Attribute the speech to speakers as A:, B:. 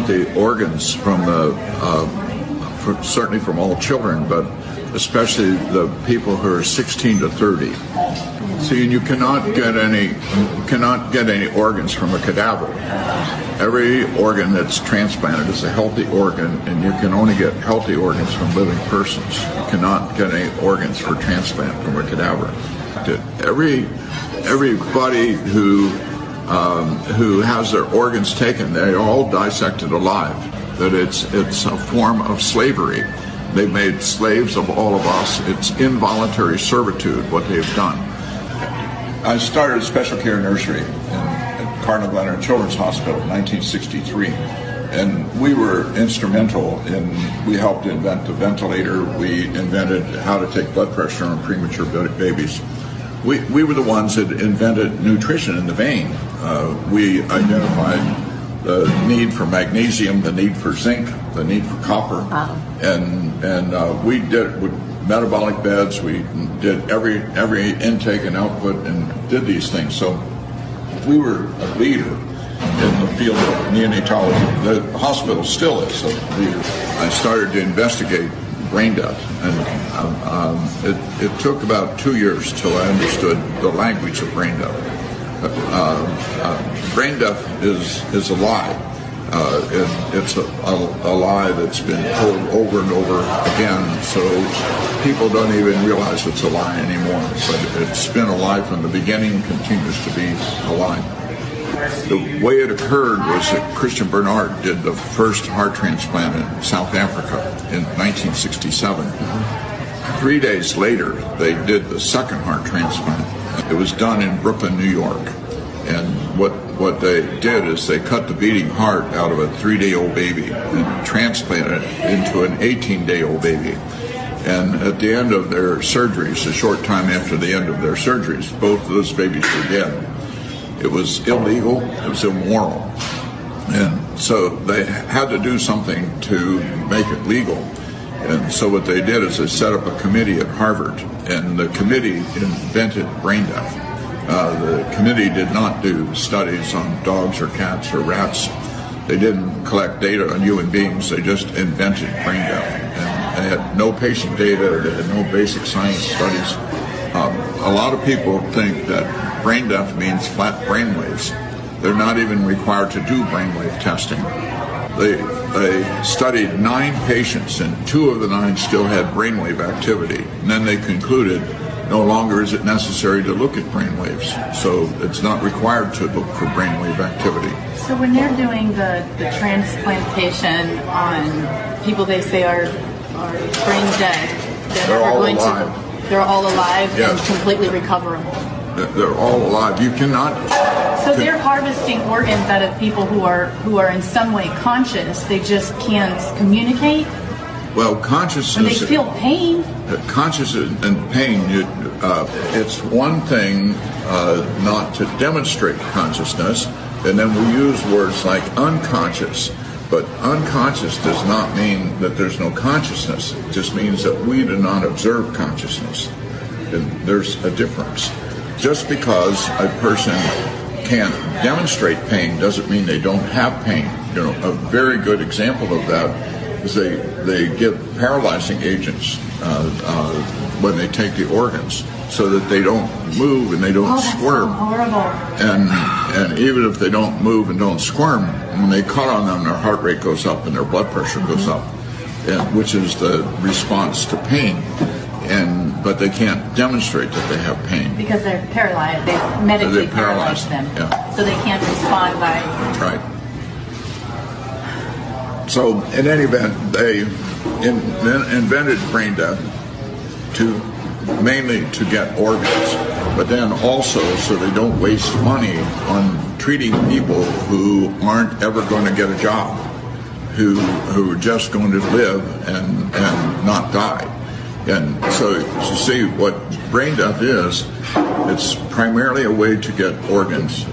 A: the organs from certainly from all children, but especially the people who are 16 to 30. See, you cannot get any organs from a cadaver. Every organ that's transplanted is a healthy organ, and you can only get healthy organs from living persons. You cannot get any organs for transplant from a cadaver. Everybody who has their organs taken, they are all dissected alive. That it's a form of slavery. They've made slaves of all of us. It's involuntary servitude, what they've done. I started a special care nursery at Cardinal Glenner Children's Hospital in 1963. And we were instrumental we helped invent the ventilator. We invented how to take blood pressure on premature babies. We were the ones that invented nutrition in the vein. We identified the need for magnesium, the need for zinc, the need for copper. Wow. And we did with metabolic beds. We did every intake and output and did these things. So we were a leader in the field of neonatology. The hospital still is a leader. I started to investigate brain death, and it took about 2 years till I understood the language of brain death. Brain death is a lie. It's a lie that's been told over and over again, so people don't even realize it's a lie anymore. But it's been a lie from the beginning and continues to be a lie. The way it occurred was that Christian Bernard did the first heart transplant in South Africa in 1967. 3 days later, they did the second heart transplant. It was done in Brooklyn, New York. And what they did is they cut the beating heart out of a 3-day-old baby and transplanted it into an 18-day-old baby. And at the end of their surgeries, a short time after the end of their surgeries, both of those babies were dead. It was illegal, it was immoral. And so they had to do something to make it legal. And so what they did is they set up a committee at Harvard, and the committee invented brain death. The committee did not do studies on dogs or cats or rats. They didn't collect data on human beings, they just invented brain death. And they had no patient data, they had no basic science studies. A lot of people think that brain death means flat brainwaves. They're not even required to do brainwave testing. They studied 9 patients, and 2 of the 9 still had brainwave activity. And then they concluded no longer is it necessary to look at brainwaves, so it's not required to look for brainwave activity.
B: So when they're doing the transplantation on people they say are brain dead,
A: they're all alive.
B: They're all alive,
A: yes,
B: and completely recoverable.
A: They're all alive. You cannot.
B: So they're harvesting organs out of people who are in some way conscious. They just can't communicate.
A: Well, consciousness.
B: And they feel pain.
A: Consciousness and pain. It's one thing not to demonstrate consciousness, and then we use words like unconscious. But unconscious does not mean that there's no consciousness. It just means that we do not observe consciousness. And there's a difference. Just because a person can't demonstrate pain doesn't mean they don't have pain. You know, a very good example of that is they give paralyzing agents when they take the organs, so that they don't move and they don't squirm.
B: So horrible.
A: And even if they don't move and don't squirm, when they cut on them, their heart rate goes up and their blood pressure goes up, which is the response to pain. But they can't demonstrate that they have pain.
B: Because they're paralyzed. They medically paralyze them.
A: Yeah.
B: So they can't respond by...
A: Right. So in any event, they invented brain death mainly to get organs, but then also so they don't waste money on treating people who aren't ever going to get a job, who are just going to live and not die. And so you see what brain death is, it's primarily a way to get organs